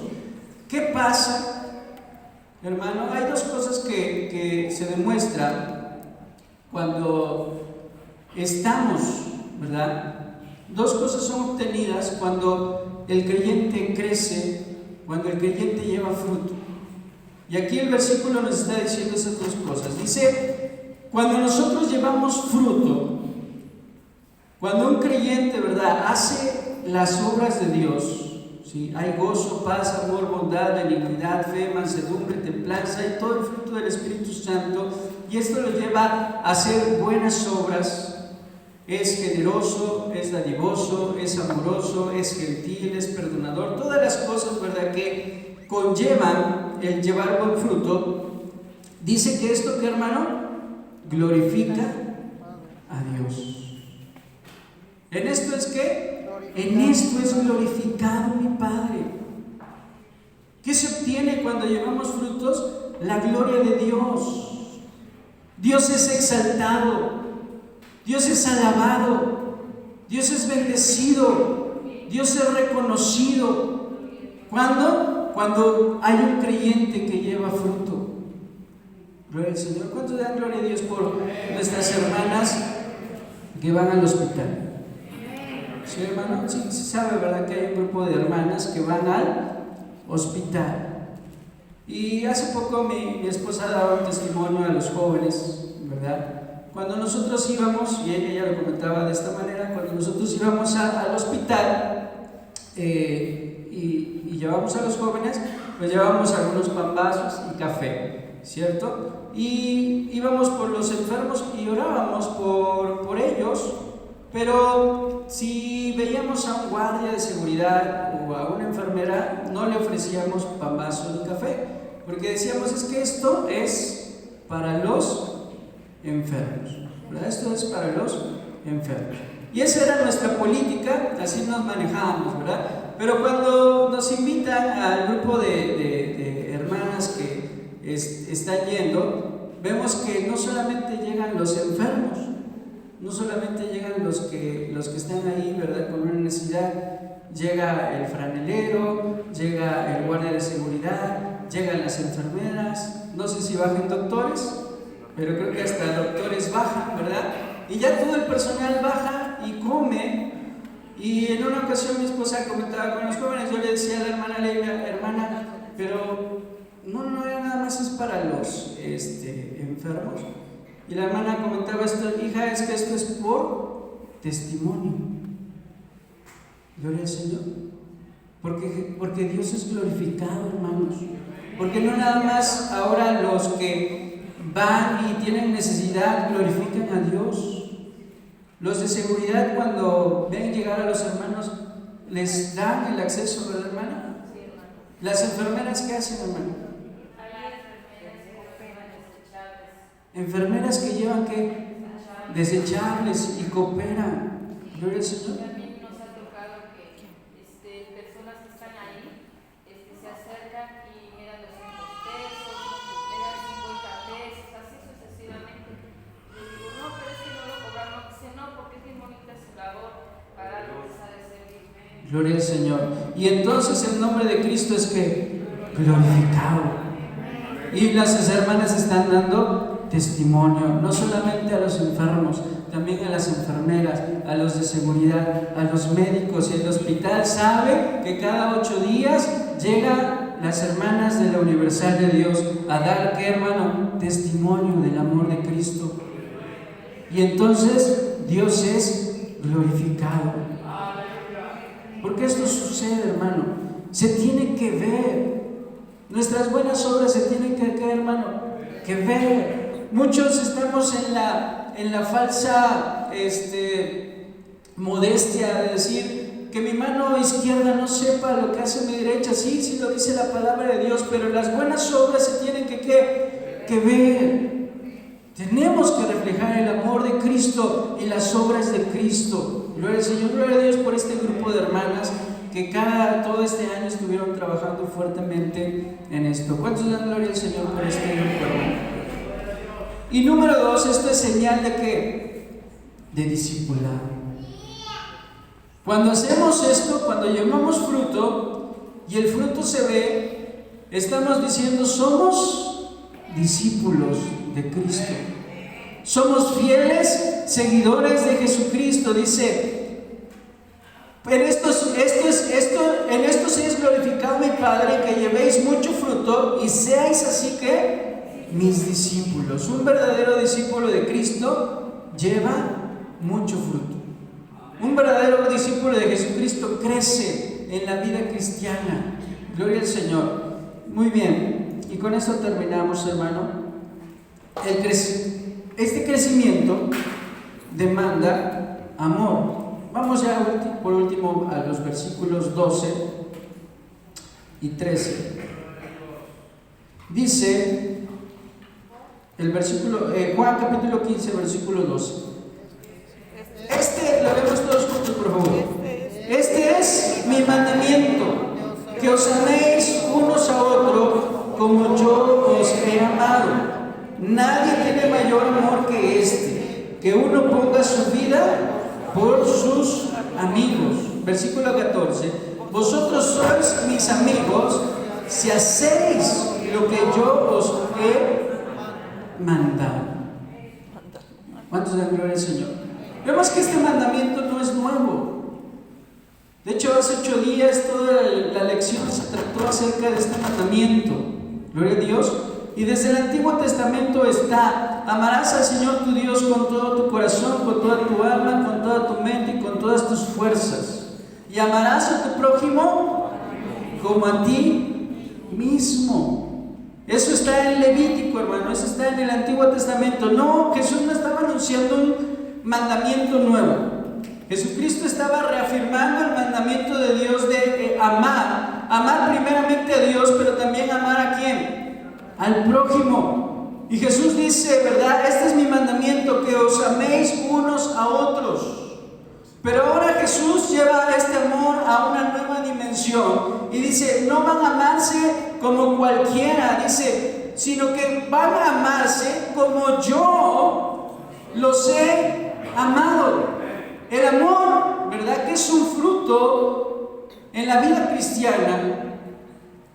¿Qué pasa? Hermano, hay dos cosas que se demuestran cuando estamos, ¿verdad? Dos cosas son obtenidas cuando el creyente crece, cuando el creyente lleva fruto. Y aquí el versículo nos está diciendo esas dos cosas. Dice, cuando nosotros llevamos fruto, cuando un creyente, ¿verdad?, hace las obras de Dios, ¿sí? Hay gozo, paz, amor, bondad, benignidad, fe, mansedumbre, templanza y todo el fruto del Espíritu Santo. Y esto lo lleva a hacer buenas obras. Es generoso, es dadivoso, es amoroso, es gentil, es perdonador. Todas las cosas, ¿verdad?, que conllevan el llevar buen fruto. Dice que esto, ¿qué, hermano? Glorifica a Dios. ¿En esto es qué? En esto es glorificado mi Padre. ¿Qué se obtiene cuando llevamos frutos? La gloria de Dios. Dios es exaltado, Dios es alabado, Dios es bendecido, Dios es reconocido. ¿Cuándo? Cuando hay un creyente que lleva fruto. Gloria al Señor. ¿Cuántos dan gloria a Dios por nuestras hermanas que van al hospital? ¿Sí, hermano? Sí, se sabe, ¿verdad?, que hay un grupo de hermanas que van al hospital. Y hace poco mi esposa daba un testimonio a los jóvenes, ¿verdad? cuando nosotros íbamos, y ella ya lo comentaba de esta manera, cuando nosotros íbamos al hospital y llevábamos a los jóvenes, pues llevábamos algunos pambazos y café, ¿cierto? Y íbamos por los enfermos y orábamos por ellos, pero si veíamos a un guardia de seguridad o a una enfermera, no le ofrecíamos pambazo ni café, porque decíamos, es que esto es para los enfermos, ¿verdad? Esto es para los enfermos. Y esa era nuestra política, así nos manejábamos, ¿verdad? Pero cuando nos invitan al grupo de hermanas que están yendo, vemos que no solamente llegan los enfermos, no solamente llegan los que están ahí, ¿verdad?, con una necesidad. Llega el franelero, llega el guardia de seguridad, llegan las enfermeras, no sé si bajan doctores, pero creo que hasta doctores bajan, ¿verdad? Y ya todo el personal baja y come. Y en una ocasión mi esposa comentaba con los jóvenes, yo le decía a la hermana Leila, hermana, pero no nada más es para los enfermos. Y la hermana comentaba esto, hija, es que esto es por testimonio. Gloria al Señor. Porque Dios es glorificado, hermanos. Porque no nada más ahora los que van y tienen necesidad glorifican a Dios. Los de seguridad, cuando ven llegar a los hermanos, les dan el acceso, ¿verdad, hermana? Sí, hermano. Las enfermeras, ¿qué hacen, hermano? Enfermeras que llevan ¿qué? Desechables y cooperan. Gloria al Señor. También nos ha tocado que personas que están ahí se acercan y me dan 200 pesos, me dan 50 pesos, así sucesivamente. Le digo, no, pero es que no lo cobramos. Dice, no, porque es bien bonita su labor para empezar a servir. Gloria al Señor. Y entonces el nombre de Cristo es que glorificado. Y las hermanas están dando testimonio, no solamente a los enfermos, también a las enfermeras, a los de seguridad, a los médicos. Y el hospital sabe que cada 8 días llegan las hermanas de la Universal de Dios a dar, ¿qué, hermano? Testimonio del amor de Cristo. Y entonces Dios es glorificado. Porque esto sucede, hermano, se tiene que ver. Nuestras buenas obras se tienen que hermano, que ver. Muchos estamos en la falsa modestia de decir que mi mano izquierda no sepa lo que hace mi derecha. Sí lo dice la palabra de Dios, pero las buenas obras se tienen que ver. Tenemos que reflejar el amor de Cristo y las obras de Cristo. Gloria al Señor, gloria a Dios por este grupo de hermanas que todo este año estuvieron trabajando fuertemente en esto. ¿Cuántos dan gloria al Señor por este grupo, hermano? Y número 2, esto es señal de ¿qué? De discipulado. Cuando hacemos esto, cuando llevamos fruto y el fruto se ve, estamos diciendo somos discípulos de Cristo. Somos fieles seguidores de Jesucristo. Dice, en esto seáis glorificado mi Padre, que llevéis mucho fruto y seáis así que mis discípulos. Un verdadero discípulo de Cristo lleva mucho fruto. Un verdadero discípulo de Jesucristo crece en la vida cristiana. Gloria al Señor. Muy bien, y con esto terminamos, hermano. Este crecimiento demanda amor. Vamos ya por último a los versículos 12 y 13. Dice el versículo, Juan capítulo 15, versículo 12. Lo vemos todos juntos, por favor. Este es mi mandamiento, que os améis unos a otros como yo os he amado. Nadie tiene mayor amor que este, que uno ponga su vida por sus amigos. Versículo 14. Vosotros sois mis amigos si hacéis lo que yo os he mandado. ¿Cuántos dan gloria al Señor? Vemos que este mandamiento no es nuevo. De hecho, hace 8 días toda la lección se trató acerca de este mandamiento. Gloria a Dios. Y desde el Antiguo Testamento está amarás al Señor tu Dios con todo tu corazón, con toda tu alma, con toda tu mente y con todas tus fuerzas. Y amarás a tu prójimo como a ti mismo. Eso está en Levítico, hermano, eso está en el Antiguo Testamento. No, Jesús no estaba anunciando un mandamiento nuevo. Jesucristo estaba reafirmando el mandamiento de Dios de amar primeramente a Dios, pero también amar ¿a quién? Al prójimo. Y Jesús dice, ¿verdad? Este es mi mandamiento, que os améis unos a otros. Pero ahora Jesús lleva este amor a una nueva dimensión y dice, no van a amarse como cualquiera, dice, sino que van a amarse como yo los he amado. El amor, ¿verdad? Que es un fruto en la vida cristiana.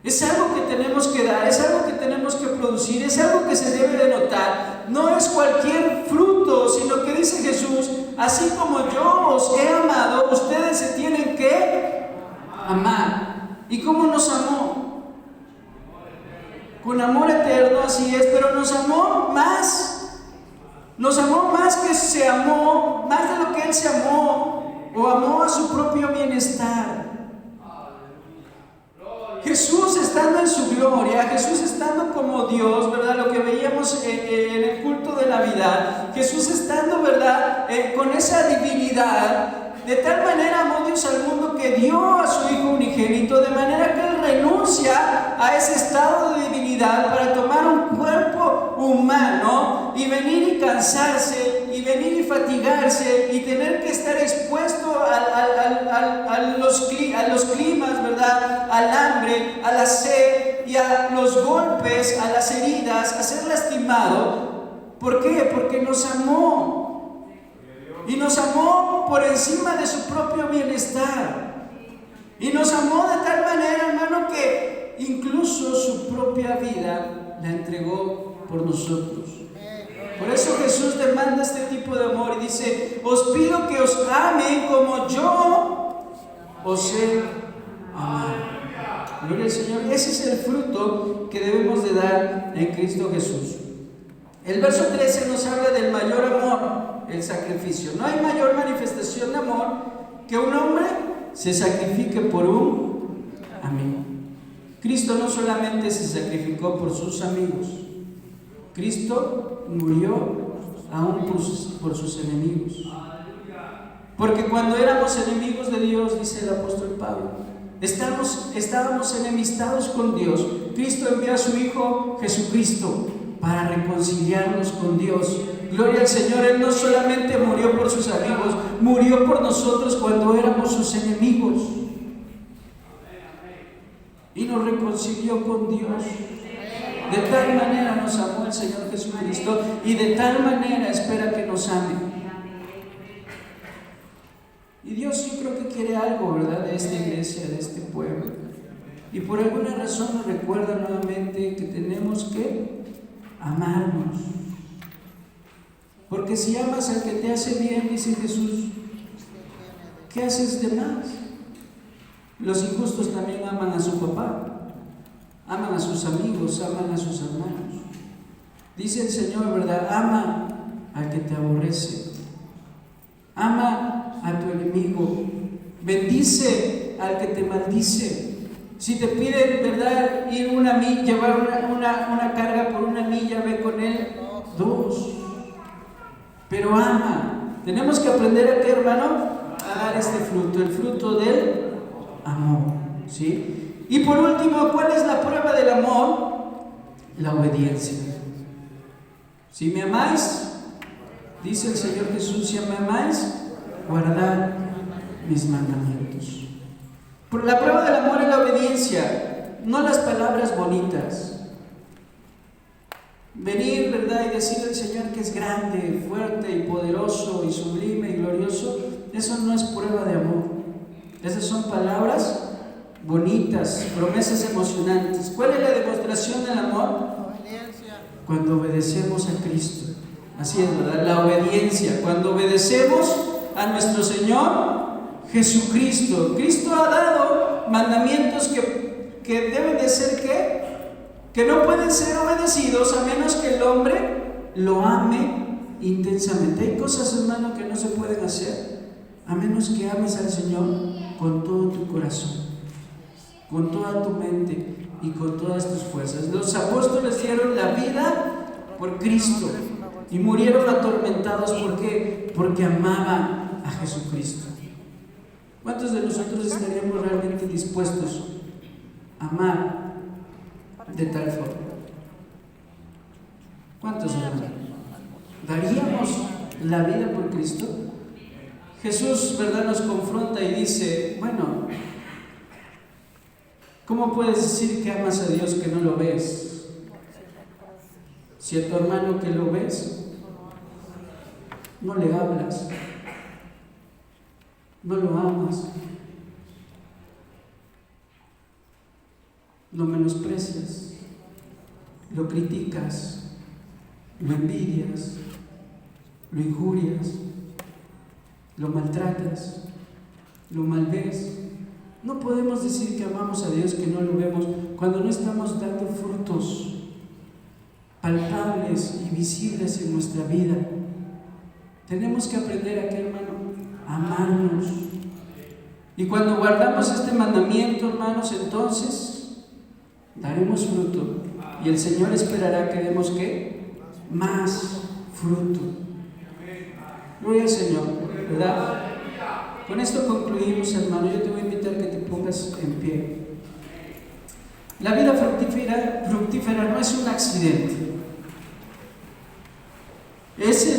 Es algo que tenemos que dar, es algo que tenemos que producir, es algo que se debe de notar. No es cualquier fruto, sino que dice Jesús, así como yo os he amado, ustedes se tienen que amar. ¿Y cómo nos amó? Con amor eterno, así es, pero nos amó más. Nos amó más que se amó, más de lo que Él se amó, o amó a su propio bienestar. Jesús estando en su gloria, Jesús estando como Dios, ¿verdad? Lo que veíamos en el culto de Navidad, Jesús estando, ¿verdad? Con esa divinidad, de tal manera amó Dios al mundo que dio a su Hijo unigénito, de manera que Él renuncia a ese estado de divinidad para tomar un cuerpo humano y venir y cansarse, y venir y fatigarse, y tener que estar expuesto a los climas, ¿verdad? Al hambre, a la sed y a los golpes, a las heridas, a ser lastimado. ¿Por qué? Porque nos amó. Y nos amó por encima de su propio bienestar. Y nos amó de tal manera, hermano, que incluso su propia vida la entregó por nosotros. Por eso Jesús demanda este tipo de amor y dice, os pido que os amen como yo os he amado. Gloria al Señor. Ese es el fruto que debemos de dar en Cristo Jesús. El verso 13 nos habla del mayor amor, el sacrificio. No hay mayor manifestación de amor que un hombre se sacrifique por un amigo. Cristo no solamente se sacrificó por sus amigos, Cristo murió aún por sus enemigos. Porque cuando éramos enemigos de Dios, dice el apóstol Pablo, estábamos enemistados con Dios. Cristo envió a su Hijo Jesucristo para reconciliarnos con Dios. Gloria al Señor. Él no solamente murió por sus amigos, murió por nosotros cuando éramos sus enemigos. Y nos reconcilió con Dios. De tal manera nos amó el Señor Jesucristo y de tal manera espera que nos ame. Y Dios, yo creo que quiere algo, ¿verdad?, de esta iglesia, de este pueblo. Y por alguna razón nos recuerda nuevamente que tenemos que amarnos. Porque si amas al que te hace bien, dice Jesús, ¿qué haces de más? Los injustos también aman a su papá, aman a sus amigos, aman a sus hermanos. Dice el Señor, ¿verdad? Ama al que te aborrece, ama a tu enemigo, bendice al que te maldice. Si te piden, ¿verdad?, ir una milla, llevar una carga por una milla, ve con él 2. Pero ama. Tenemos que aprender a qué, hermano, a dar este fruto, el fruto del amor, ¿sí? Y por último, ¿cuál es la prueba del amor? La obediencia. Si me amáis, dice el Señor Jesús, si me amáis, guardad mis mandamientos. La prueba del amor es la obediencia, no las palabras bonitas. Venir, ¿verdad?, y decir al Señor que es grande, fuerte y poderoso y sublime y glorioso, eso no es prueba de amor. Esas son palabras bonitas, promesas emocionantes. ¿Cuál es la demostración del amor? Cuando obedecemos a Cristo. Así es, ¿verdad? La obediencia, cuando obedecemos a nuestro Señor Jesucristo. Cristo ha dado mandamientos que deben de ser que no pueden ser obedecidos a menos que el hombre lo ame intensamente. Hay cosas, hermano, que no se pueden hacer a menos que ames al Señor con todo tu corazón, con toda tu mente y con todas tus fuerzas. Los apóstoles dieron la vida por Cristo y murieron atormentados. ¿Por qué? Porque amaban a Jesucristo. ¿Cuántos de nosotros estaríamos realmente dispuestos a amar de tal forma? ¿Cuántos, hermanos? ¿Daríamos la vida por Cristo? Jesús, ¿verdad?, nos confronta y dice, bueno, ¿cómo puedes decir que amas a Dios que no lo ves? Si a tu hermano que lo ves, no le hablas, no lo amas, lo menosprecias, lo criticas, lo envidias, lo injurias, lo maltratas, lo malves. No podemos decir que amamos a Dios que no lo vemos cuando no estamos dando frutos palpables y visibles en nuestra vida. Tenemos que aprender a qué, hermano, a amarnos. Y cuando guardamos este mandamiento, hermanos, entonces daremos fruto. Y el Señor esperará que demos ¿qué? Más fruto. Gloria al Señor, ¿verdad? Con esto concluimos, hermano. Yo te voy a invitar que te pongas en pie. La vida fructífera no es un accidente. Es